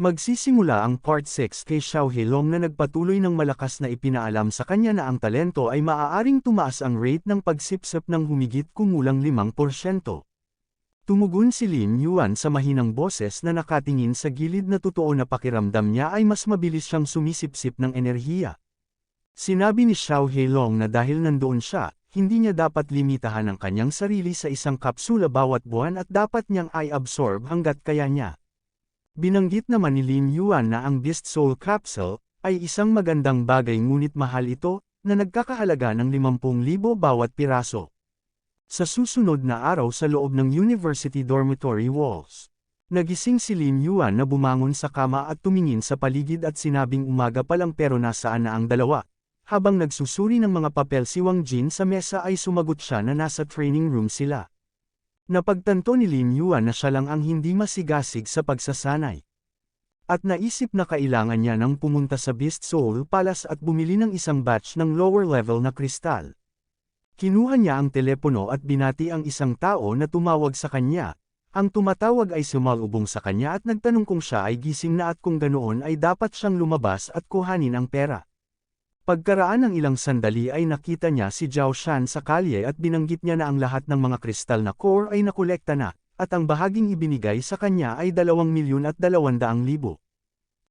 Magsisimula ang Part 6 kay Xiao Heilong na nagpatuloy ng malakas na ipinaalam sa kanya na ang talento ay maaaring tumaas ang rate ng pagsipsip ng humigit kumulang 5%. Tumugon si Lin Yuan sa mahinang boses na nakatingin sa gilid na totoo na pakiramdam niya ay mas mabilis siyang sumisipsip ng enerhiya. Sinabi ni Xiao Heilong na dahil nandoon siya, hindi niya dapat limitahan ang kanyang sarili sa isang kapsula bawat buwan at dapat niyang i-absorb hanggat kaya niya. Binanggit naman ni Lin Yuan na ang Beast Soul Capsule ay isang magandang bagay ngunit mahal ito, na nagkakahalaga ng 50,000 bawat piraso. Sa susunod na araw sa loob ng university dormitory walls, nagising si Lin Yuan na bumangon sa kama at tumingin sa paligid at sinabing umaga pa lang pero nasaan na ang dalawa. Habang nagsusuri ng mga papel si Wang Jin sa mesa ay sumagot siya na nasa training room sila. Napagtanto ni Lin Yuan na siya lang ang hindi masigasig sa pagsasanay. At naisip na kailangan niya nang pumunta sa Beast Soul Palace at bumili ng isang batch ng lower level na kristal. Kinuha niya ang telepono at binati ang isang tao na tumawag sa kanya. Ang tumatawag ay sumalubong sa kanya at nagtanong kung siya ay gising na at kung ganoon ay dapat siyang lumabas at kuhanin ang pera. Pagkaraan ng ilang sandali ay nakita niya si Zhao Shan sa kalye at binanggit niya na ang lahat ng mga kristal na core ay nakolekta na, at ang bahaging ibinigay sa kanya ay 2,200,000.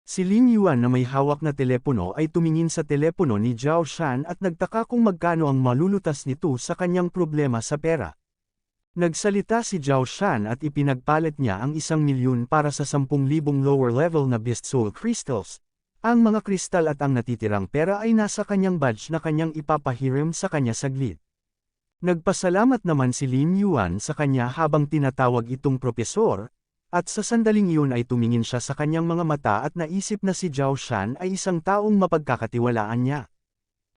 Si Lin Yuan na may hawak na telepono ay tumingin sa telepono ni Zhao Shan at nagtaka kung magkano ang malulutas nito sa kanyang problema sa pera. Nagsalita si Zhao Shan at ipinagpalit niya ang 1,000,000 para sa 10,000 lower level na Beast Soul Crystals. Ang mga kristal at ang natitirang pera ay nasa kanyang badge na kanyang ipapahiram sa kanya saglit. Nagpasalamat naman si Lin Yuan sa kanya habang tinatawag itong propesor, at sa sandaling iyon ay tumingin siya sa kanyang mga mata at naisip na si Zhao Shan ay isang taong mapagkakatiwalaan niya.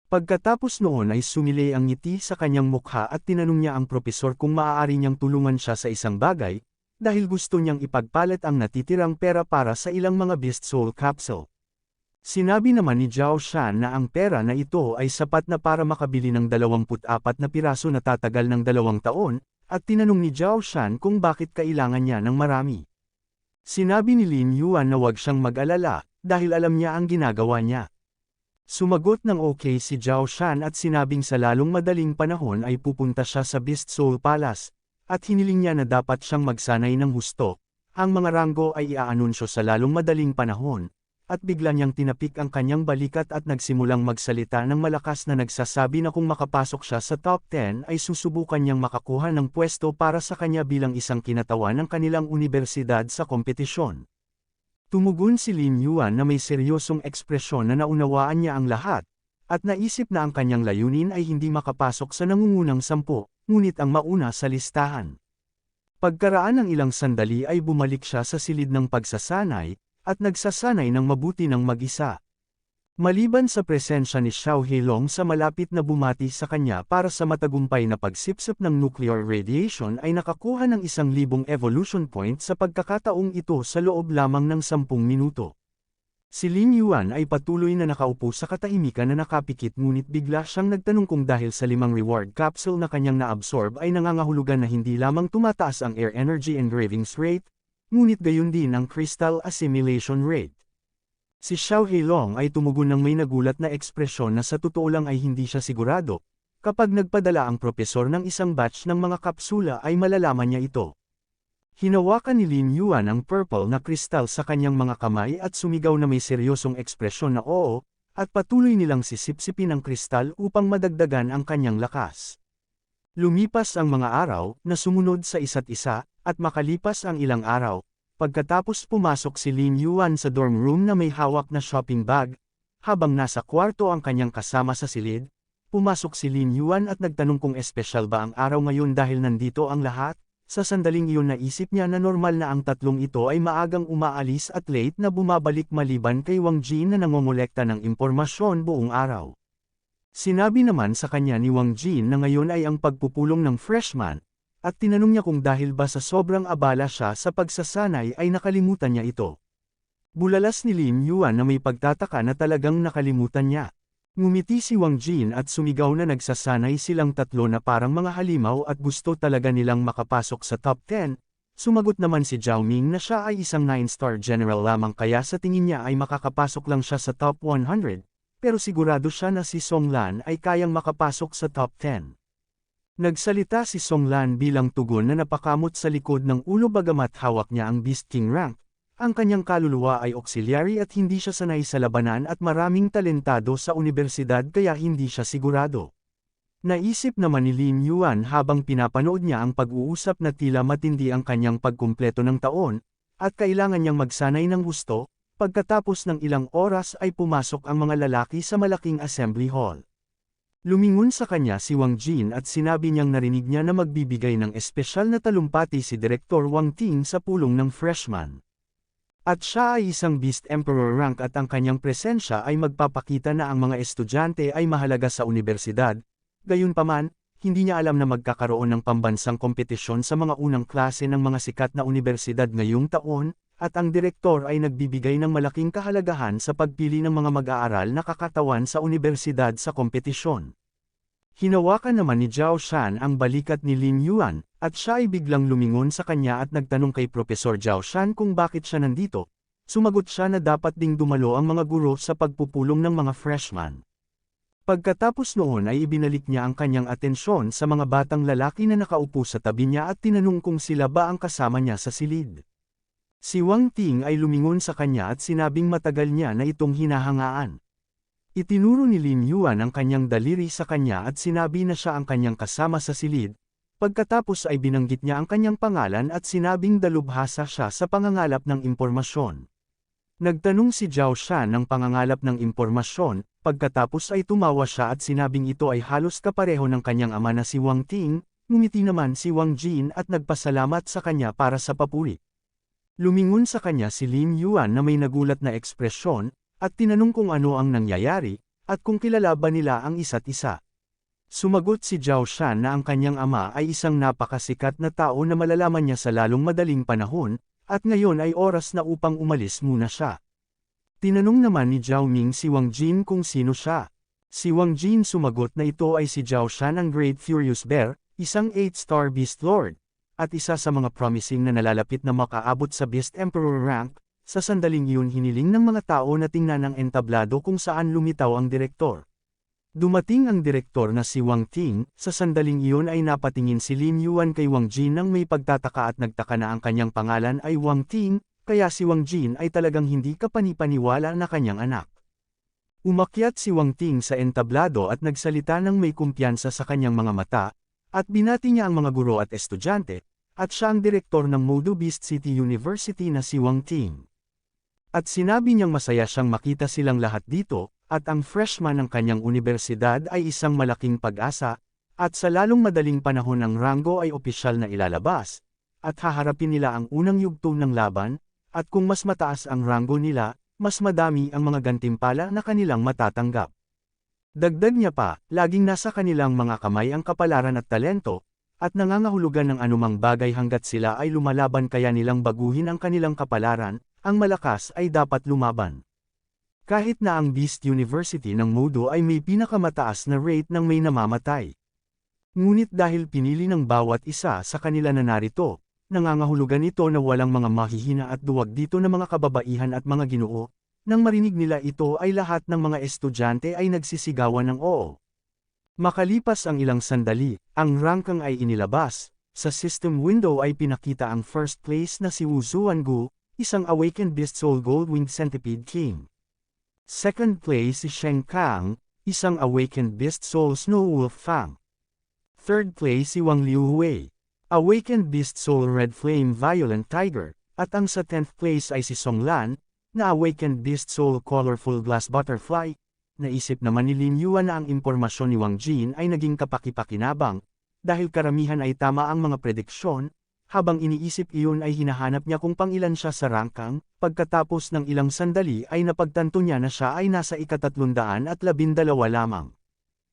Pagkatapos noon ay sumilay ang ngiti sa kanyang mukha at tinanong niya ang propesor kung maaari niyang tulungan siya sa isang bagay, dahil gusto niyang ipagpalit ang natitirang pera para sa ilang mga Beast Soul Capsule. Sinabi naman ni Zhao Shan na ang pera na ito ay sapat na para makabili ng 24 na piraso na tatagal ng 2 taon, at tinanong ni Zhao Shan kung bakit kailangan niya ng marami. Sinabi ni Lin Yuan na huwag siyang mag-alala, dahil alam niya ang ginagawa niya. Sumagot ng okay si Zhao Shan at sinabing sa lalong madaling panahon ay pupunta siya sa Beast Soul Palace, at hiniling niya na dapat siyang magsanay ng husto. Ang mga ranggo ay iaanunsyo sa lalong madaling panahon. At bigla niyang tinapik ang kanyang balikat at nagsimulang magsalita ng malakas na nagsasabi na kung makapasok siya sa top 10 ay susubukan niyang makakuha ng pwesto para sa kanya bilang isang kinatawan ng kanilang unibersidad sa kompetisyon. Tumugon si Lin Yuan na may seryosong ekspresyon na naunawaan niya ang lahat, at naisip na ang kanyang layunin ay hindi makapasok sa nangungunang 10, ngunit ang mauna sa listahan. Pagkaraan ng ilang sandali ay bumalik siya sa silid ng pagsasanay, at nagsasanay ng mabuti ng mag-isa. Maliban sa presensya ni Xiao Heilong sa malapit na bumati sa kanya para sa matagumpay na pagsipsip ng nuclear radiation ay nakakuha ng 1,000 evolution point sa pagkakataong ito sa loob lamang ng 10 minuto. Si Lin Yuan ay patuloy na nakaupo sa katahimikan na nakapikit ngunit bigla siyang nagtanong kung dahil sa 5 reward capsule na kanyang na-absorb ay nangangahulugan na hindi lamang tumataas ang air energy engravings rate, ngunit gayon din ang crystal assimilation rate. Si Xiao Heilong ay tumugon ng may nagulat na ekspresyon na sa totoo lang ay hindi siya sigurado. Kapag nagpadala ang propesor ng isang batch ng mga kapsula ay malalaman niya ito. Hinawakan ni Lin Yuan ang purple na kristal sa kanyang mga kamay at sumigaw na may seryosong ekspresyon na oo, at patuloy nilang sisipsipin ang kristal upang madagdagan ang kanyang lakas. Lumipas ang mga araw na sumunod sa isa't isa, at makalipas ang ilang araw, pagkatapos pumasok si Lin Yuan sa dorm room na may hawak na shopping bag, habang nasa kwarto ang kanyang kasama sa silid, pumasok si Lin Yuan at nagtanong kung espesyal ba ang araw ngayon dahil nandito ang lahat. Sa sandaling iyon naisip niya na normal na ang tatlong ito ay maagang umaalis at late na bumabalik maliban kay Wang Jin na nangongolekta ng impormasyon buong araw. Sinabi naman sa kanya ni Wang Jin na ngayon ay ang pagpupulong ng freshman, at tinanong niya kung dahil ba sa sobrang abala siya sa pagsasanay ay nakalimutan niya ito. Bulalas ni Lin Yuan na may pagtataka na talagang nakalimutan niya. Ngumiti si Wang Jin at sumigaw na nagsasanay silang tatlo na parang mga halimaw at gusto talaga nilang makapasok sa top 10. Sumagot naman si Zhao Ming na siya ay isang 9-star general lamang kaya sa tingin niya ay makakapasok lang siya sa top 100, pero sigurado siya na si Song Lan ay kayang makapasok sa top 10. Nagsalita si Song Lan bilang tugon na napakamot sa likod ng ulo bagamat hawak niya ang Beast King rank. Ang kanyang kaluluwa ay auxiliary at hindi siya sanay sa labanan at maraming talentado sa universidad kaya hindi siya sigurado. Naisip naman ni Lin Yuan habang pinapanood niya ang pag-uusap na tila matindi ang kanyang pagkumpleto ng taon, at kailangan niyang magsanay ng gusto. Pagkatapos ng ilang oras ay pumasok ang mga lalaki sa malaking assembly hall. Lumingon sa kanya si Wang Jin at sinabi niyang narinig niya na magbibigay ng espesyal na talumpati si Direktor Wang Ting sa pulong ng freshman. At siya ay isang Beast Emperor rank at ang kanyang presensya ay magpapakita na ang mga estudyante ay mahalaga sa universidad. Gayunpaman, hindi niya alam na magkakaroon ng pambansang kompetisyon sa mga unang klase ng mga sikat na universidad ngayong taon, at ang direktor ay nagbibigay ng malaking kahalagahan sa pagpili ng mga mag-aaral na kakatawan sa universidad sa kompetisyon. Hinawakan naman ni Zhao Shan ang balikat ni Lin Yuan, at siya ay biglang lumingon sa kanya at nagtanong kay Profesor Zhao Shan kung bakit siya nandito. Sumagot siya na dapat ding dumalo ang mga guro sa pagpupulong ng mga freshman. Pagkatapos noon ay ibinalik niya ang kanyang atensyon sa mga batang lalaki na nakaupo sa tabi niya at tinanong kung sila ba ang kasama niya sa silid. Si Wang Ting ay lumingon sa kanya at sinabing matagal niya na itong hinahangaan. Itinuro ni Lin Yuan ang kanyang daliri sa kanya at sinabi na siya ang kanyang kasama sa silid, pagkatapos ay binanggit niya ang kanyang pangalan at sinabing dalubhasa siya sa pangangalap ng impormasyon. Nagtanong si Zhao Shan ng pangangalap ng impormasyon, pagkatapos ay tumawa siya at sinabing ito ay halos kapareho ng kanyang ama na si Wang Ting, ngumiti naman si Wang Jin at nagpasalamat sa kanya para sa papuri. Lumingon sa kanya si Lin Yuan na may nagulat na ekspresyon, at tinanong kung ano ang nangyayari, at kung kilala ba nila ang isa't isa. Sumagot si Zhao Shan na ang kanyang ama ay isang napakasikat na tao na malalaman niya sa lalong madaling panahon, at ngayon ay oras na upang umalis muna siya. Tinanong naman ni Zhao Ming si Wang Jin kung sino siya. Si Wang Jin sumagot na ito ay si Zhao Shan ang Great Furious Bear, isang 8-star Beast Lord, at isa sa mga promising na nalalapit na makaabot sa Beast Emperor rank. Sa sandaling iyon hiniling ng mga tao na tingnan ang entablado kung saan lumitaw ang direktor. Dumating ang direktor na si Wang Ting, sa sandaling iyon ay napatingin si Lin Yuan kay Wang Jin nang may pagtataka at nagtaka na ang kanyang pangalan ay Wang Ting, kaya si Wang Jin ay talagang hindi kapanipaniwala na kanyang anak. Umakyat si Wang Ting sa entablado at nagsalita ng may kumpiyansa sa kanyang mga mata, at binati niya ang mga guro at estudyante, at siya ang direktor ng Modo Beast City University na si Wang Ting. At sinabi niyang masaya siyang makita silang lahat dito, at ang freshman ng kanyang universidad ay isang malaking pag-asa, at sa lalong madaling panahon ang rango ay opisyal na ilalabas, at haharapin nila ang unang yugto ng laban, at kung mas mataas ang rango nila, mas madami ang mga gantimpala na kanilang matatanggap. Dagdag niya pa, laging nasa kanilang mga kamay ang kapalaran at talento, at nangangahulugan ng anumang bagay hanggat sila ay lumalaban kaya nilang baguhin ang kanilang kapalaran. Ang malakas ay dapat lumaban. Kahit na ang Beast University ng Modo ay may pinakamataas na rate ng may namamatay. Ngunit dahil pinili ng bawat isa sa kanila na narito, nangangahulugan ito na walang mga mahihina at duwag dito na mga kababaihan at mga ginoo. Nang marinig nila ito ay lahat ng mga estudyante ay nagsisigawan ng oo. Makalipas ang ilang sandali, ang rankang ay inilabas. Sa system window ay pinakita ang first place na si Wu Zuangu, isang Awakened Beast Soul Gold-Winged Centipede King. Second place si Sheng Kang, isang Awakened Beast Soul Snow Wolf Fang. Third place si Wang Liuhui, Awakened Beast Soul Red Flame Violent Tiger, at ang sa 10th place ay si Song Lan, na Awakened Beast Soul Colorful Glass Butterfly. Naisip naman ni Lin Yuan na ang impormasyon ni Wang Jin ay naging kapaki-pakinabang, dahil karamihan ay tama ang mga prediksyon. Habang iniisip iyon ay hinahanap niya kung pangilan siya sa rangkang, pagkatapos ng ilang sandali ay napagtanto niya na siya ay nasa ika-312 lamang.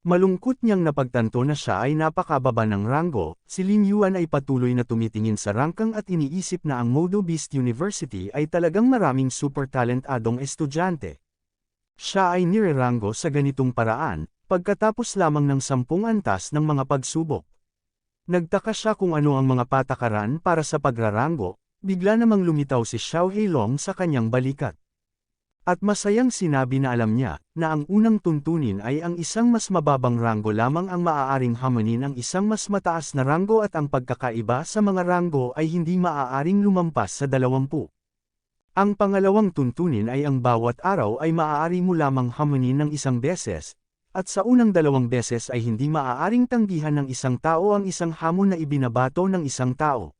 Malungkot niyang napagtanto na siya ay napakababa ng ranggo. Si Lin Yuan ay patuloy na tumitingin sa rangkang at iniisip na ang Modo Beast University ay talagang maraming super talentadong estudyante. Siya ay nireranggo sa ganitong paraan, pagkatapos lamang ng 10 antas ng mga pagsubok. Nagtaka siya kung ano ang mga patakaran para sa pagraranggo, bigla namang lumitaw si Xiao Heilong sa kanyang balikat. At masayang sinabi na alam niya, na ang unang tuntunin ay ang isang mas mababang ranggo lamang ang maaaring hamunin ang isang mas mataas na ranggo at ang pagkakaiba sa mga ranggo ay hindi maaaring lumampas sa 20. Ang pangalawang tuntunin ay ang bawat araw ay maaari mo lamang hamunin ng isang beses, at sa unang 2 beses ay hindi maaaring tanggihan ng isang tao ang isang hamon na ibinabato ng isang tao.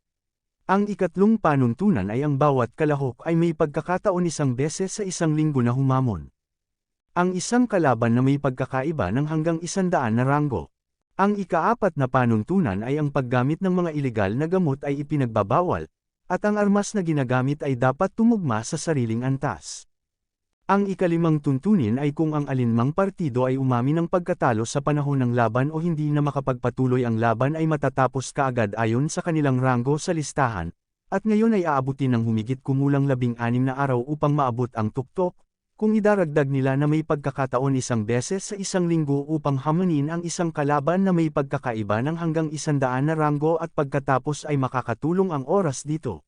Ang ikatlong panuntunan ay ang bawat kalahok ay may pagkakataon isang beses sa isang linggo na humamon. Ang isang kalaban na may pagkakaiba ng hanggang 100 na ranggo. Ang ikaapat na panuntunan ay ang paggamit ng mga ilegal na gamot ay ipinagbabawal, at ang armas na ginagamit ay dapat tumugma sa sariling antas. Ang ikalimang tuntunin ay kung ang alinmang partido ay umamin ng pagkatalo sa panahon ng laban o hindi na makapagpatuloy ang laban ay matatapos kaagad ayon sa kanilang ranggo sa listahan, at ngayon ay aabutin ng humigit kumulang 16 na araw upang maabot ang tuktok, kung idaragdag nila na may pagkakataon isang beses sa isang linggo upang hamunin ang isang kalaban na may pagkakaiba ng hanggang 100 na ranggo at pagkatapos ay makakatulong ang oras dito.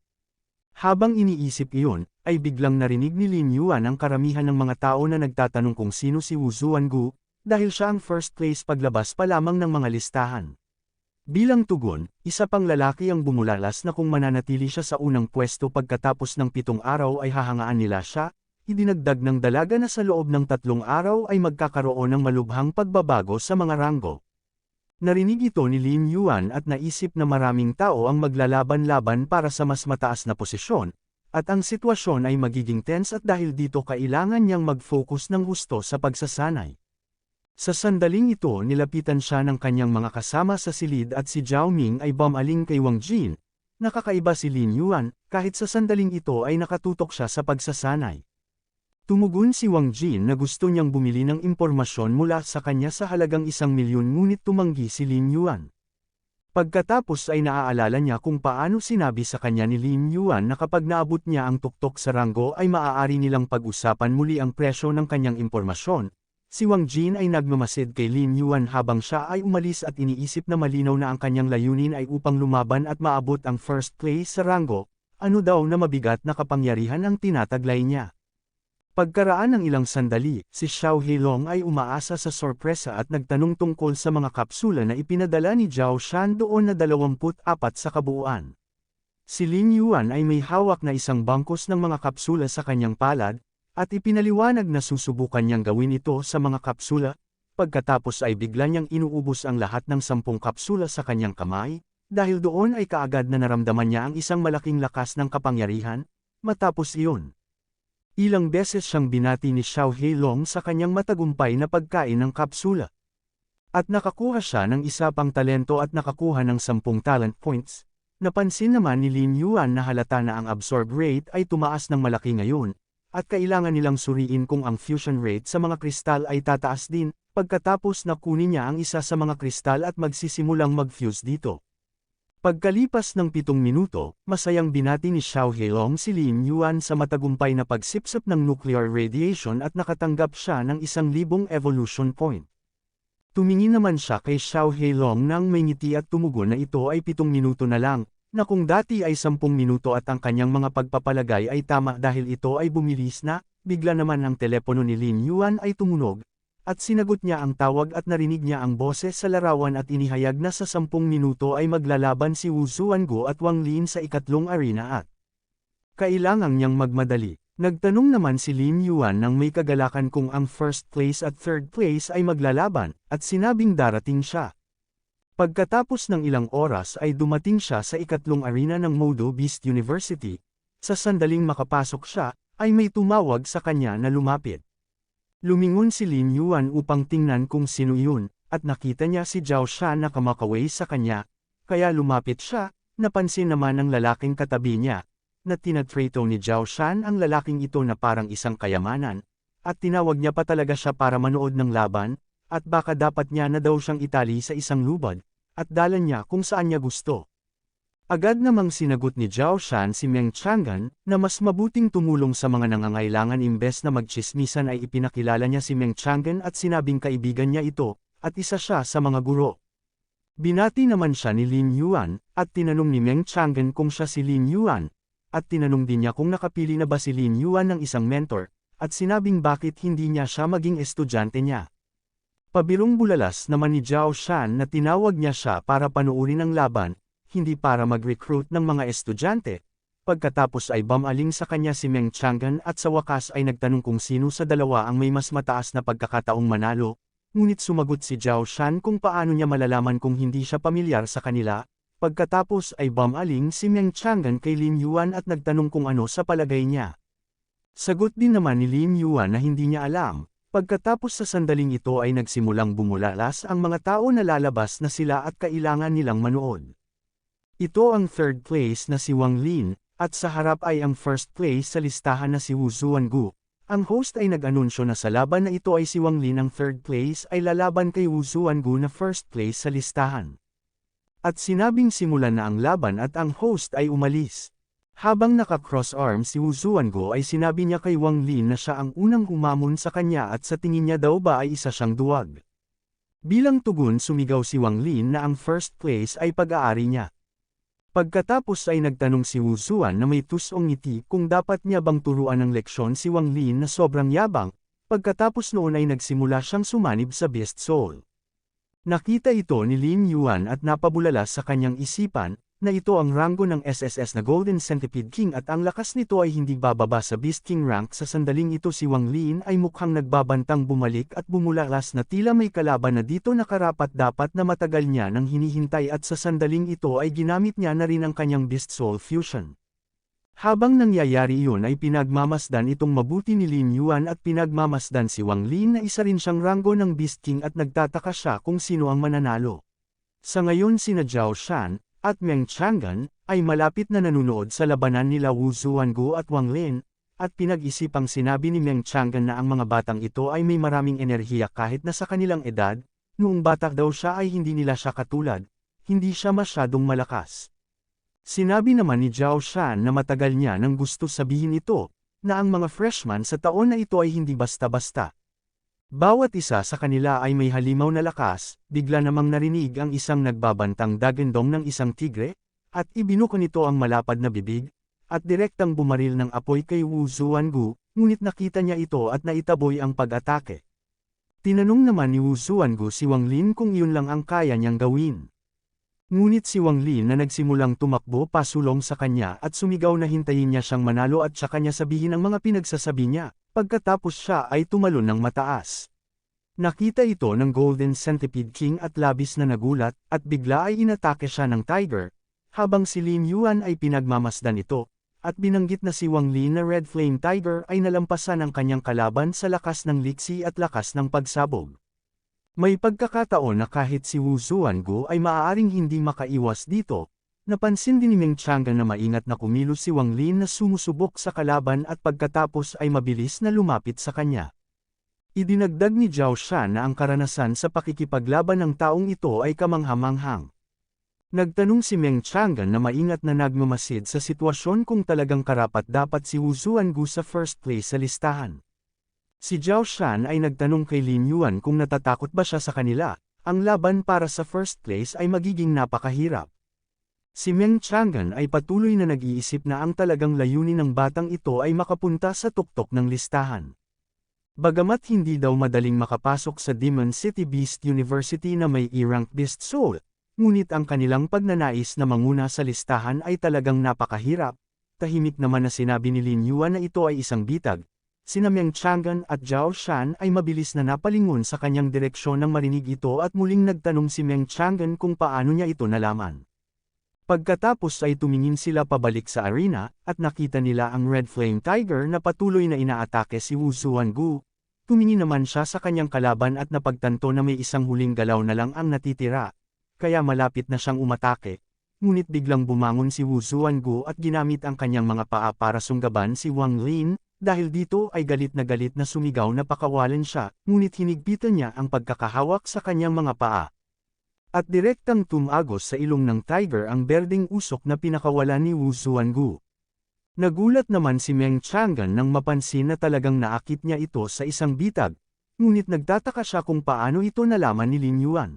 Habang iniisip iyon, ay biglang narinig ni Lin Yuan ang karamihan ng mga tao na nagtatanong kung sino si Wu Zuangu, dahil siya ang first place paglabas pa lamang ng mga listahan. Bilang tugon, isa pang lalaki ang bumulalas na kung mananatili siya sa unang pwesto pagkatapos ng 7 araw ay hahangaan nila siya, idinagdag ng dalaga na sa loob ng 3 araw ay magkakaroon ng malubhang pagbabago sa mga ranggo. Narinig ito ni Lin Yuan at naisip na maraming tao ang maglalaban-laban para sa mas mataas na posisyon, at ang sitwasyon ay magiging tense at dahil dito kailangan niyang mag-focus ng husto sa pagsasanay. Sa sandaling ito nilapitan siya ng kanyang mga kasama sa silid at si Zhao Ming ay bumaling kay Wang Jin. Nakakaiba si Lin Yuan, kahit sa sandaling ito ay nakatutok siya sa pagsasanay. Tumugon si Wang Jin na gusto niyang bumili ng impormasyon mula sa kanya sa halagang 1,000,000 ngunit tumanggi si Lin Yuan. Pagkatapos ay naaalala niya kung paano sinabi sa kanya ni Lin Yuan na kapag naabot niya ang tuktok sa ranggo ay maaari nilang pag-usapan muli ang presyo ng kanyang impormasyon. Si Wang Jin ay nagmamasid kay Lin Yuan habang siya ay umalis at iniisip na malinaw na ang kanyang layunin ay upang lumaban at maabot ang first place sa ranggo, ano daw na mabigat na kapangyarihan ang tinataglay niya. Pagkaraan ng ilang sandali, si Xiao Heilong ay umaasa sa sorpresa at nagtanong tungkol sa mga kapsula na ipinadala ni Zhao Shan doon na 24 sa kabuuan. Si Lin Yuan ay may hawak na isang bangkos ng mga kapsula sa kanyang palad, at ipinaliwanag na susubukan niyang gawin ito sa mga kapsula, pagkatapos ay bigla niyang inuubos ang lahat ng 10 kapsula sa kanyang kamay, dahil doon ay kaagad na naramdaman niya ang isang malaking lakas ng kapangyarihan. Matapos iyon, ilang beses siyang binati ni Xiao Heilong sa kanyang matagumpay na pagkain ng kapsula. At nakakuha siya ng isa pang talento at nakakuha ng 10 talent points. Napansin naman ni Lin Yuan na halata na ang absorb rate ay tumaas ng malaki ngayon, at kailangan nilang suriin kung ang fusion rate sa mga kristal ay tataas din, pagkatapos na kunin niya ang isa sa mga kristal at magsisimulang mag-fuse dito. Pagkalipas ng 7 minuto, masayang binati ni Xiao Heilong si Lin Yuan sa matagumpay na pagsipsip ng nuclear radiation at nakatanggap siya ng 1,000 evolution point. Tumingin naman siya kay Xiao Heilong nang may ngiti at tumugon na ito ay 7 minuto na lang, na kung dati ay 10 minuto at ang kanyang mga pagpapalagay ay tama dahil ito ay bumilis na, bigla naman ang telepono ni Lin Yuan ay tumunog, at sinagot niya ang tawag at narinig niya ang boses sa larawan at inihayag na sa 10 minuto ay maglalaban si Wu Zuangu at Wang Lin sa ikatlong arena at kailangang niyang magmadali. Nagtanong naman si Lin Yuan nang may kagalakan kung ang first place at third place ay maglalaban, at sinabing darating siya. Pagkatapos ng ilang oras ay dumating siya sa ikatlong arena ng Modo Beast University. Sa sandaling makapasok siya, ay may tumawag sa kanya na lumapit. Lumingon si Lin Yuan upang tingnan kung sino yun, at nakita niya si Zhao Shan na kamakaway sa kanya, kaya lumapit siya. Napansin naman ng lalaking katabi niya, na tinatrato ni Zhao Shan ang lalaking ito na parang isang kayamanan, at tinawag niya pa talaga siya para manood ng laban, at baka dapat niya na daw siyang itali sa isang lubad, at dalan niya kung saan niya gusto. Agad namang sinagot ni Zhao Shan si Meng Chang'an, na mas mabuting tumulong sa mga nangangailangan imbes na magtsismisan ay ipinakilala niya si Meng Chang'an at sinabing kaibigan niya ito, at isa siya sa mga guro. Binati naman siya ni Lin Yuan, at tinanong ni Meng Chang'an kung siya si Lin Yuan, at tinanong din niya kung nakapili na ba si Lin Yuan ng isang mentor, at sinabing bakit hindi niya siya maging estudyante niya. Pabirong bulalas naman ni Zhao Shan na tinawag niya siya para panuurin ang laban, hindi para mag-recruit ng mga estudyante. Pagkatapos ay bumaling sa kanya si Meng Chang'an at sa wakas ay nagtanong kung sino sa dalawa ang may mas mataas na pagkakataong manalo. Ngunit sumagot si Zhao Shan kung paano niya malalaman kung hindi siya pamilyar sa kanila. Pagkatapos ay bumaling si Meng Chang'an kay Lin Yuan at nagtanong kung ano sa palagay niya. Sagot din naman ni Lin Yuan na hindi niya alam. Pagkatapos sa sandaling ito ay nagsimulang bumulalas ang mga tao na lalabas na sila at kailangan nilang manood. Ito ang third place na si Wang Lin, at sa harap ay ang first place sa listahan na si Wu Zuangu. Ang host ay nag-anunsyo na sa laban na ito ay si Wang Lin ang third place ay lalaban kay Wu Zuangu na first place sa listahan. At sinabing simulan na ang laban at ang host ay umalis. Habang naka-cross arms si Wu Zuangu ay sinabi niya kay Wang Lin na siya ang unang humamon sa kanya at sa tingin niya daw ba ay isa siyang duwag. Bilang tugon sumigaw si Wang Lin na ang first place ay pag-aari niya. Pagkatapos ay nagtanong si Wu Zuan na may tusong ngiti kung dapat niya bang turuan ng leksyon si Wang Lin na sobrang yabang, pagkatapos noon ay nagsimula siyang sumanib sa Beast Soul. Nakita ito ni Lin Yuan at napabulala sa kanyang isipan, na ito ang ranggo ng SSS na Golden Centipede King at ang lakas nito ay hindi bababa sa Beast King rank. Sa sandaling ito si Wang Lin ay mukhang nagbabantang bumalik at bumulalas na tila may kalaban na dito nakarapat dapat na matagal niya nang hinihintay at sa sandaling ito ay ginamit niya na rin ang kanyang Beast Soul Fusion. Habang nangyayari iyon ay pinagmamasdan itong mabuti ni Lin Yuan at pinagmamasdan si Wang Lin na isa rin siyang ranggo ng Beast King at nagtataka siya kung sino ang mananalo. Sa ngayon sina Zhao Shan at Meng Chang'an ay malapit na nanunood sa labanan nila Wu Zuangu at Wang Lin, at pinag-isipang sinabi ni Meng Chang'an na ang mga batang ito ay may maraming enerhiya kahit na sa kanilang edad, noong bata daw siya ay hindi nila siya katulad, hindi siya masyadong malakas. Sinabi naman ni Zhao Shan na matagal niya nang gusto sabihin ito, na ang mga freshman sa taon na ito ay hindi basta-basta. Bawat isa sa kanila ay may halimaw na lakas, bigla namang narinig ang isang nagbabantang dagandong ng isang tigre, at ibinuko nito ang malapad na bibig, at direktang bumaril ng apoy kay Wu Zuangu, ngunit nakita niya ito at naitaboy ang pag-atake. Tinanong naman ni Wu Zuangu si Wang Lin kung iyon lang ang kaya niyang gawin. Ngunit si Wang Lin na nagsimulang tumakbo pasulong sa kanya at sumigaw na hintayin niya siyang manalo at saka niya sabihin ang mga pinagsasabi niya. Pagkatapos siya ay tumalon ng mataas. Nakita ito ng Golden Centipede King at labis na nagulat, at bigla ay inatake siya ng tiger, habang si Lin Yuan ay pinagmamasdan ito, at binanggit na si Wang Lin na Red Flame Tiger ay nalampasan ang kanyang kalaban sa lakas ng liksi at lakas ng pagsabog. May pagkakataon na kahit si Wu Zuangu ay maaaring hindi makaiwas dito. Napansin din ni Meng Chang'an na maingat na kumilos si Wang Lin na sumusubok sa kalaban at pagkatapos ay mabilis na lumapit sa kanya. Idinagdag ni Zhao Shan na ang karanasan sa pakikipaglaban ng taong ito ay kamanghamanghang. Nagtanong si Meng Chang'an na maingat na nagmamasid sa sitwasyon kung talagang karapat-dapat si Wu Zuangu sa first place sa listahan. Si Zhao Shan ay nagtanong kay Lin Yuan kung natatakot ba siya sa kanila, ang laban para sa first place ay magiging napakahirap. Si Meng Chang'an ay patuloy na nag-iisip na ang talagang layunin ng batang ito ay makapunta sa tuktok ng listahan. Bagamat hindi daw madaling makapasok sa Demon City Beast University na may E-rank Beast Soul, ngunit ang kanilang pagnanais na manguna sa listahan ay talagang napakahirap. Tahimik naman na sinabi ni Lin Yuan na ito ay isang bitag. Sina Meng Chang'an at Zhao Shan ay mabilis na napalingon sa kanyang direksyon nang marinig ito at muling nagtanong si Meng Chang'an kung paano niya ito nalaman. Pagkatapos ay tumingin sila pabalik sa arena, at nakita nila ang Red Flame Tiger na patuloy na inaatake si Wu Zuangu. Tumingin naman siya sa kanyang kalaban at napagtanto na may isang huling galaw na lang ang natitira, kaya malapit na siyang umatake. Ngunit biglang bumangon si Wu Zuangu at ginamit ang kanyang mga paa para sunggaban si Wang Lin, dahil dito ay galit na sumigaw na pakawalan siya, ngunit hinigpitan niya ang pagkakahawak sa kanyang mga paa. At direktang tumagos sa ilong ng tiger ang berdeng usok na pinakawalan ni Wu Zuangu. Nagulat naman si Meng Chang'an nang mapansin na talagang naakit niya ito sa isang bitag, ngunit nagtataka siya kung paano ito nalaman ni Lin Yuan.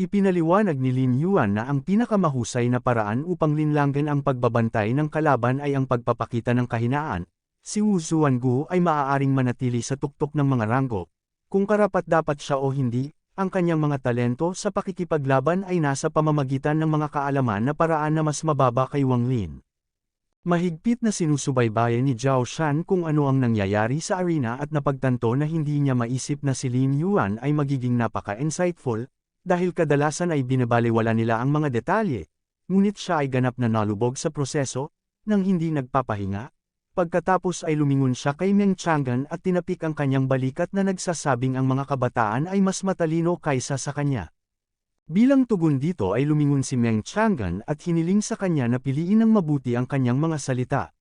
Ipinaliwanag ni Lin Yuan na ang pinakamahusay na paraan upang linlanggan ang pagbabantay ng kalaban ay ang pagpapakita ng kahinaan. Si Wu Zuangu ay maaaring manatili sa tuktok ng mga ranggo. Kung karapat-dapat siya o hindi, ang kanyang mga talento sa pakikipaglaban ay nasa pamamagitan ng mga kaalaman na paraan na mas mababa kay Wang Lin. Mahigpit na sinusubaybayan ni Zhao Shan kung ano ang nangyayari sa arena at napagtanto na hindi niya maisip na si Lin Yuan ay magiging napaka-insightful, dahil kadalasan ay binabaliwala nila ang mga detalye, ngunit siya ay ganap na nalubog sa proseso, nang hindi nagpapahinga. Pagkatapos ay lumingon siya kay Meng Chang'an at tinapik ang kanyang balikat na nagsasabing ang mga kabataan ay mas matalino kaysa sa kanya. Bilang tugon dito ay lumingon si Meng Chang'an at hiniling sa kanya na piliin ng mabuti ang kanyang mga salita.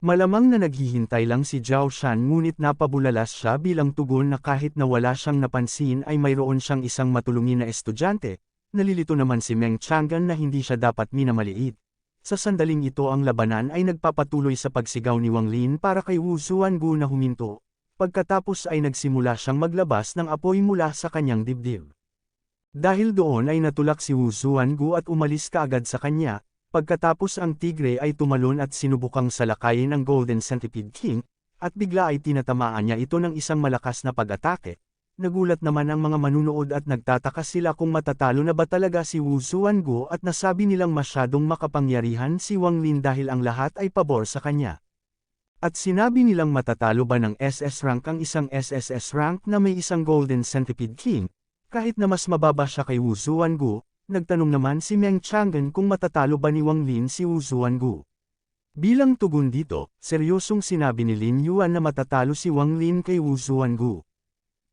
Malamang na naghihintay lang si Zhao Shan ngunit napabulalas siya bilang tugon na kahit na wala siyang napansin ay mayroon siyang isang matulungin na estudyante. Nalilito naman si Meng Chang'an na hindi siya dapat minamaliit. Sa sandaling ito ang labanan ay nagpapatuloy sa pagsigaw ni Wang Lin para kay Wu Zuangu na huminto. Pagkatapos ay nagsimula siyang maglabas ng apoy mula sa kanyang dibdib. Dahil doon ay natulak si Wu Zuangu at umalis kaagad sa kanya. Pagkatapos ang tigre ay tumalon at sinubukang salakayin ang Golden Centipede King, at bigla ay tinatamaan niya ito ng isang malakas na pag-atake. Nagulat naman ang mga manunood at nagtataka sila kung matatalo na ba talaga si Wu Zuangu at nasabi nilang masyadong makapangyarihan si Wang Lin dahil ang lahat ay pabor sa kanya. At sinabi nilang matatalo ba ng SS rank ang isang SSS rank na may isang Golden Centipede King, kahit na mas mababa siya kay Wu Zuangu. Nagtanong naman si Meng Chang'an kung matatalo ba ni Wang Lin si Wu Zuangu. Bilang tugon dito, seryosong sinabi ni Lin Yuan na matatalo si Wang Lin kay Wu Zuangu.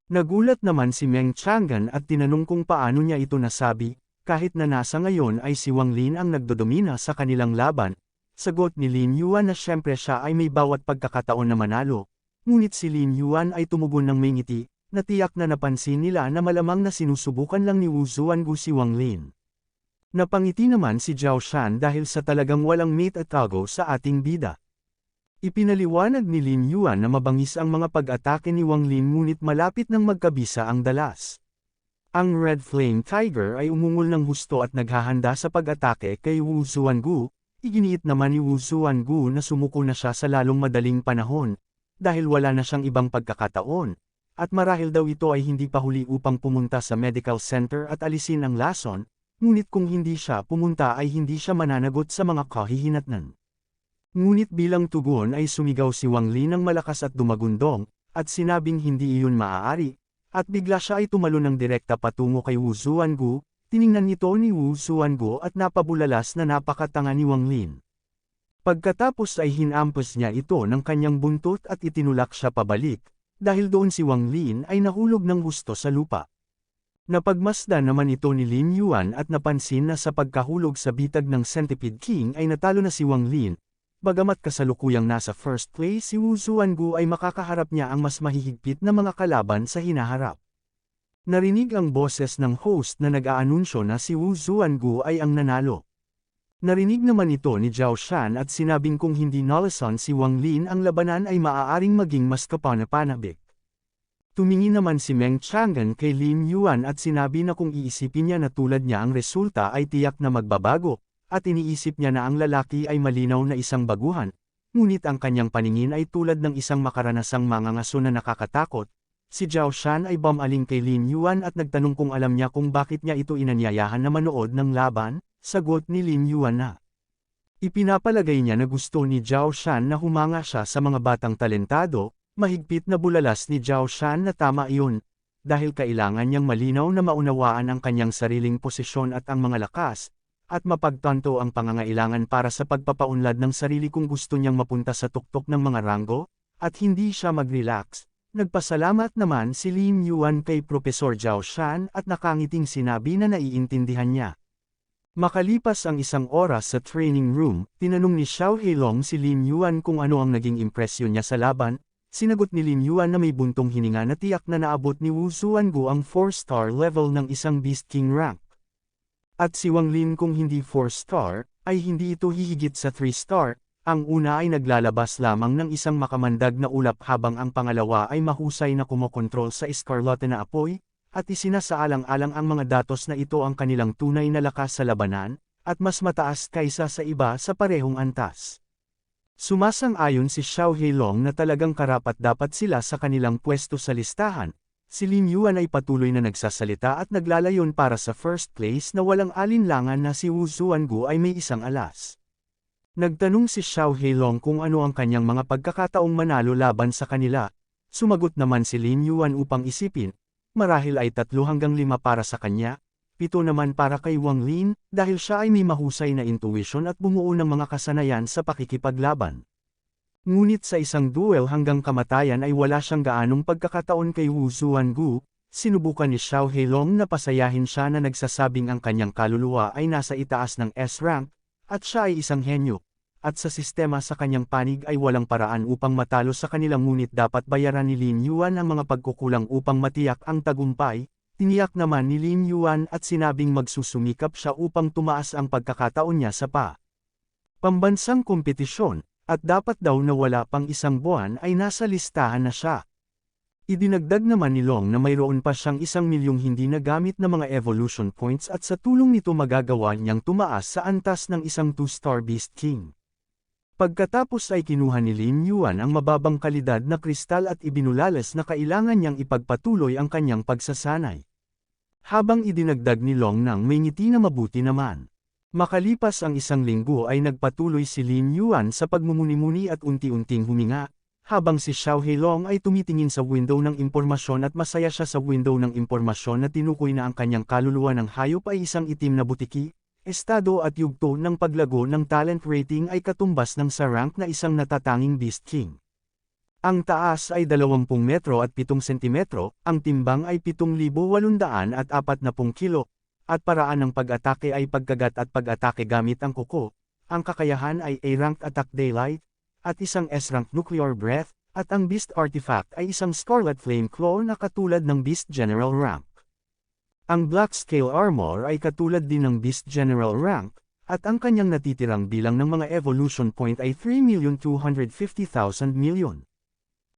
Nagulat naman si Meng Chang'an at tinanong kung paano niya ito nasabi, kahit na nasa ngayon ay si Wang Lin ang nagdodomina sa kanilang laban. Sagot ni Lin Yuan na syempre siya ay may bawat pagkakataon na manalo, ngunit si Lin Yuan ay tumugon ng may ngiti. Natiyak na napansin nila na malamang na sinusubukan lang ni Wu Zuangu si Wang Lin. Napangiti naman si Zhao Shan dahil sa talagang walang mate at tago sa ating bida. Ipinaliwanag ni Lin Yuan na mabangis ang mga pag-atake ni Wang Lin ngunit malapit nang magkabisa ang dalas. Ang Red Flame Tiger ay umungol ng husto at naghahanda sa pag-atake kay Wu Zuangu. Iginiit naman ni Wu Zuangu na sumuko na siya sa lalong madaling panahon, dahil wala na siyang ibang pagkakataon. At marahil daw ito ay hindi pa huli upang pumunta sa medical center at alisin ang lason, ngunit kung hindi siya pumunta ay hindi siya mananagot sa mga kahihinatnan. Ngunit bilang tugon ay sumigaw si Wang Lin ng malakas at dumagundong, at sinabing hindi iyon maaari, at bigla siya ay tumalon ng direkta patungo kay Wu Zuangu. Tiningnan nito ni Wu Zuangu at napabulalas na napakatanga ni Wang Lin. Pagkatapos ay hinampas niya ito ng kanyang buntot at itinulak siya pabalik. Dahil doon si Wang Lin ay nahulog ng husto sa lupa. Napagmasdan naman ito ni Lin Yuan at napansin na sa pagkahulog sa bitag ng Centipede King ay natalo na si Wang Lin. Bagamat kasalukuyang nasa first place si Wu Zuangu ay makakaharap niya ang mas mahihigpit na mga kalaban sa hinaharap. Narinig ang boses ng host na nag-aanunsyo na si Wu Zuangu ay ang nanalo. Narinig naman ito ni Zhao Shan at sinabing kung hindi nalasan si Wang Lin ang labanan ay maaaring maging mas kapanapanabik. Tumingin naman si Meng Chang'an kay Lin Yuan at sinabi na kung iisipin niya na tulad niya ang resulta ay tiyak na magbabago, at iniisip niya na ang lalaki ay malinaw na isang baguhan, ngunit ang kanyang paningin ay tulad ng isang makaranasang mangangaso na nakakatakot. Si Zhao Shan ay bumaling kay Lin Yuan at nagtanong kung alam niya kung bakit niya ito inanyayahan na manood ng laban. Sagot ni Lin Yuan na ipinapalagay niya na gusto ni Zhao Shan na humanga siya sa mga batang talentado. Mahigpit na bulalas ni Zhao Shan na tama iyon, dahil kailangan niyang malinaw na maunawaan ang kanyang sariling posisyon at ang mga lakas, at mapagtanto ang pangangailangan para sa pagpapaunlad ng sarili kung gusto niyang mapunta sa tuktok ng mga ranggo, at hindi siya mag-relax. Nagpasalamat naman si Lin Yuan kay Professor Zhao Shan at nakangiting sinabi na naiintindihan niya. Makalipas ang isang oras sa training room, tinanong ni Xiao Heilong si Lin Yuan kung ano ang naging impresyon niya sa laban. Sinagot ni Lin Yuan na may buntong hininga na tiyak na naabot ni Wu Zuangu ang 4-star level ng isang Beast King rank. At si Wang Lin kung hindi 4-star, ay hindi ito hihigit sa 3-star. Ang una ay naglalabas lamang ng isang makamandag na ulap habang ang pangalawa ay mahusay na kumokontrol sa eskarlate na apoy. at isinasaalang-alang ang mga datos na ito ang kanilang tunay na lakas sa labanan, at mas mataas kaysa sa iba sa parehong antas. Sumasang-ayon si Xiao Heilong na talagang karapat-dapat sila sa kanilang pwesto sa listahan. Si Lin Yuan ay patuloy na nagsasalita at naglalayon para sa first place na walang alinlangan na si Wu Zuangu ay may isang alas. Nagtanong si Xiao Heilong kung ano ang kanyang mga pagkakataong manalo laban sa kanila. Sumagot naman si Lin Yuan upang isipin, marahil ay 3 hanggang 5 para sa kanya, 7 naman para kay Wang Lin, dahil siya ay may mahusay na intuition at bumuo ng mga kasanayan sa pakikipaglaban. Ngunit sa isang duel hanggang kamatayan ay wala siyang gaanong pagkakataon kay Wu Zuangu. Sinubukan ni Xiao Heilong na pasayahin siya na nagsasabing ang kanyang kaluluwa ay nasa itaas ng S-rank, at siya ay isang henyo. At sa sistema sa kanyang panig ay walang paraan upang matalo sa kanila, ngunit dapat bayaran ni Lin Yuan ang mga pagkukulang upang matiyak ang tagumpay. Tiniyak naman ni Lin Yuan at sinabing magsusumikap siya upang tumaas ang pagkakataon niya sa pambansang kompetisyon. At dapat daw na wala pang 1 buwan ay nasa listahan na siya. Idinagdag naman ni Long na mayroon pa siyang 1 milyong hindi nagamit na mga evolution points at sa tulong nito magagawa niyang tumaas sa antas ng isang 2-star Beast King. Pagkatapos ay kinuha ni Lin Yuan ang mababang kalidad na kristal at ibinulalas na kailangan niyang ipagpatuloy ang kanyang pagsasanay. Habang idinagdag ni Long nang may ngiti na mabuti naman. Makalipas ang 1 linggo ay nagpatuloy si Lin Yuan sa pagmumuni-muni at unti-unting huminga, habang si Xiao Heilong ay tumitingin sa window ng impormasyon at masaya siya sa window ng impormasyon na tinukoy na ang kanyang kaluluwa ng hayop ay isang itim na butiki, estado at yugto ng paglago ng talent rating ay katumbas ng sa rank na isang natatanging Beast King. Ang taas ay 20 metro at 7 sentimetro, ang timbang ay 7,840 kilo. At paraan ng pag-atake ay pagkagat at pag-atake gamit ang kuko. Ang kakayahan ay A-rank Attack Daylight, at isang S-rank Nuclear Breath, at ang Beast Artifact ay isang Scarlet Flame Claw na katulad ng Beast General rank. Ang Black Scale Armor ay katulad din ng Beast General rank, at ang kanyang natitirang bilang ng mga evolution point ay 3,250,000 million.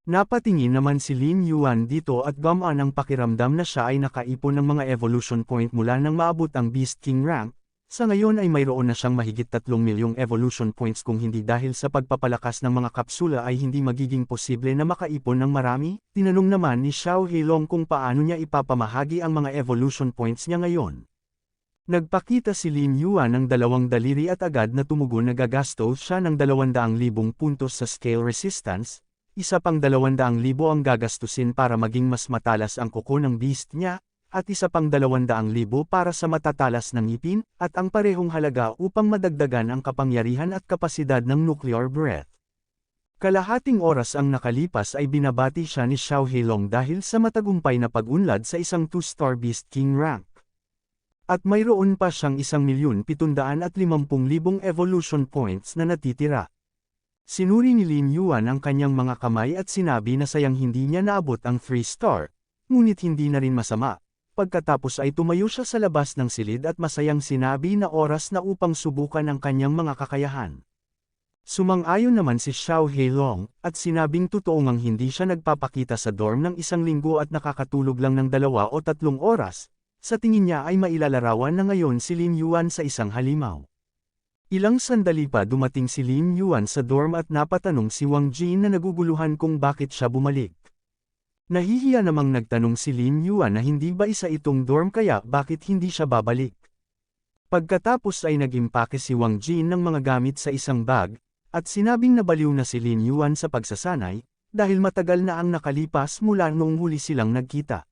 Napatingin naman si Lin Yuan dito at gamaan ang pakiramdam na siya ay nakaipon ng mga evolution point mula nang maabot ang Beast King rank. Sa ngayon ay mayroon na siyang mahigit 3 milyong evolution points, kung hindi dahil sa pagpapalakas ng mga kapsula ay hindi magiging posible na makaipon ng marami. Tinanong naman ni Xiao Heilong kung paano niya ipapamahagi ang mga evolution points niya ngayon. Nagpakita si Lin Yuan ng 2 daliri at agad na tumugon na gagastos siya ng 200,000 puntos sa scale resistance. Isa pang 200,000 ang gagastusin para maging mas matalas ang kuko ng beast niya, at isa pang 200,000 para sa matatalas ng ngipin, at ang parehong halaga upang madagdagan ang kapangyarihan at kapasidad ng nuclear breath. Kalahating oras ang nakalipas ay binabati siya ni Xiao Heilong dahil sa matagumpay na pag-unlad sa isang 2-star Beast King rank. At mayroon pa siyang 1,750,000 evolution points na natitira. Sinuri ni Lin Yuan ang kanyang mga kamay at sinabi na sayang hindi niya naabot ang 3-star, ngunit hindi na rin masama. Pagkatapos ay tumayo siya sa labas ng silid at masayang sinabi na oras na upang subukan ang kanyang mga kakayahan. Sumang-ayon naman si Xiao Heilong, at sinabing totoo ngang hindi siya nagpapakita sa dorm ng 1 linggo at nakakatulog lang ng 2 o 3 oras. Sa tingin niya ay mailalarawan na ngayon si Lin Yuan sa isang halimaw. Ilang sandali pa dumating si Lin Yuan sa dorm at napatanong si Wang Jin na naguguluhan kung bakit siya bumalik. Nahihiya namang nagtanong si Lin Yuan na hindi ba isa itong dorm kaya bakit hindi siya babalik. Pagkatapos ay nag-impake si Wang Jin ng mga gamit sa isang bag, at sinabing nabaliw na si Lin Yuan sa pagsasanay, dahil matagal na ang nakalipas mula noong huli silang nagkita.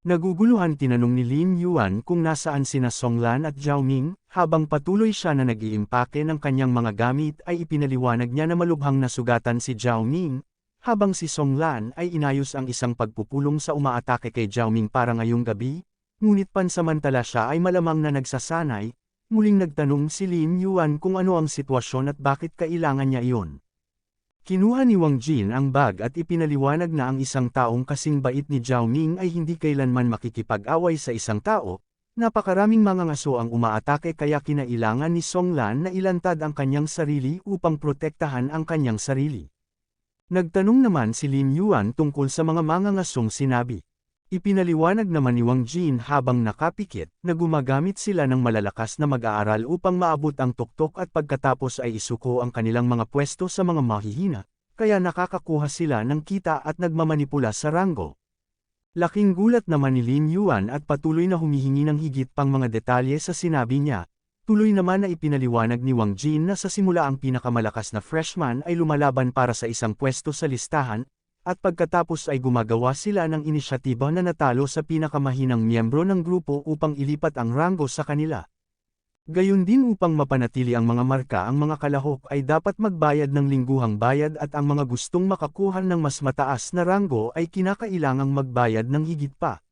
Naguguluhan tinanong ni Lin Yuan kung nasaan sina Songlan at Zhao Ming. Habang patuloy siya na nag-iimpake ng kanyang mga gamit ay ipinaliwanag niya na malubhang nasugatan si Zhao Ming, habang si Songlan ay inayos ang isang pagpupulong sa umaatake kay Zhao Ming para ngayong gabi, ngunit pansamantala siya ay malamang na nagsasanay. Muling nagtanong si Lin Yuan kung ano ang sitwasyon at bakit kailangan niya iyon. Kinuha ni Wang Jin ang bag at ipinaliwanag na ang isang taong kasing bait ni Zhao Ming ay hindi kailanman makikipag-away sa isang tao. Napakaraming mga ngaso ang umaatake kaya kinailangan ni Songlan na ilantad ang kanyang sarili upang protektahan ang kanyang sarili. Nagtanong naman si Lin Yuan tungkol sa mga ngasong sinabi. Ipinaliwanag naman ni Wang Jin habang nakapikit na gumagamit sila ng malalakas na mag-aaral upang maabot ang tuktok at pagkatapos ay isuko ang kanilang mga pwesto sa mga mahihina, kaya nakakakuha sila ng kita at nagmamanipula sa ranggo. Laking gulat naman ni Lin Yuan at patuloy na humihingi ng higit pang mga detalye sa sinabi niya. Tuloy naman na ipinaliwanag ni Wang Jin na sa simula ang pinakamalakas na freshman ay lumalaban para sa isang pwesto sa listahan, at pagkatapos ay gumagawa sila ng inisyatiba na natalo sa pinakamahinang miyembro ng grupo upang ilipat ang ranggo sa kanila. Gayun din upang mapanatili ang mga marka ang mga kalahok ay dapat magbayad ng lingguhang bayad at ang mga gustong makakuha ng mas mataas na ranggo ay kinakailangang magbayad ng higit pa.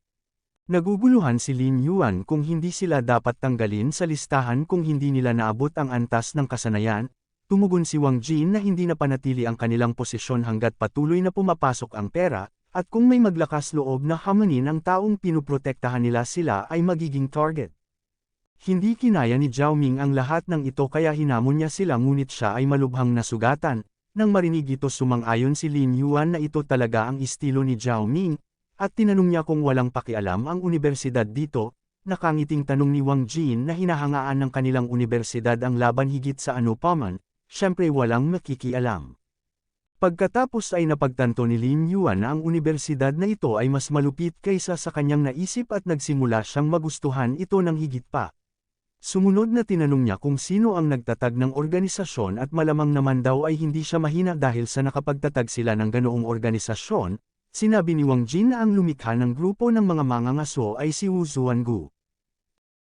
Naguguluhan si Lin Yuan kung hindi sila dapat tanggalin sa listahan kung hindi nila naabot ang antas ng kasanayan. Tumugon si Wang Jin na hindi napanatili ang kanilang posisyon hanggat patuloy na pumapasok ang pera, at kung may maglakas loob na hamanin ang taong pinuprotektahan nila sila ay magiging target. Hindi kinaya ni Zhao Ming ang lahat ng ito kaya hinamon niya sila ngunit siya ay malubhang nasugatan. Nang marinig ito sumang-ayon si Lin Yuan na ito talaga ang estilo ni Zhao Ming, at tinanong niya kung walang pakialam ang universidad dito. Nakangiting tanong ni Wang Jin na hinahangaan ng kanilang universidad ang laban higit sa anupaman. Siyempre walang makikialam. Pagkatapos ay napagtanto ni Lin Yuan na ang universidad na ito ay mas malupit kaysa sa kanyang naisip at nagsimula siyang magustuhan ito ng higit pa. Sumunod na tinanong niya kung sino ang nagtatag ng organisasyon at malamang naman daw ay hindi siya mahina dahil sa nakapagtatag sila ng ganoong organisasyon. Sinabi ni Wang Jin na ang lumikha ng grupo ng mga mangangaso ay si Wu Zuangu.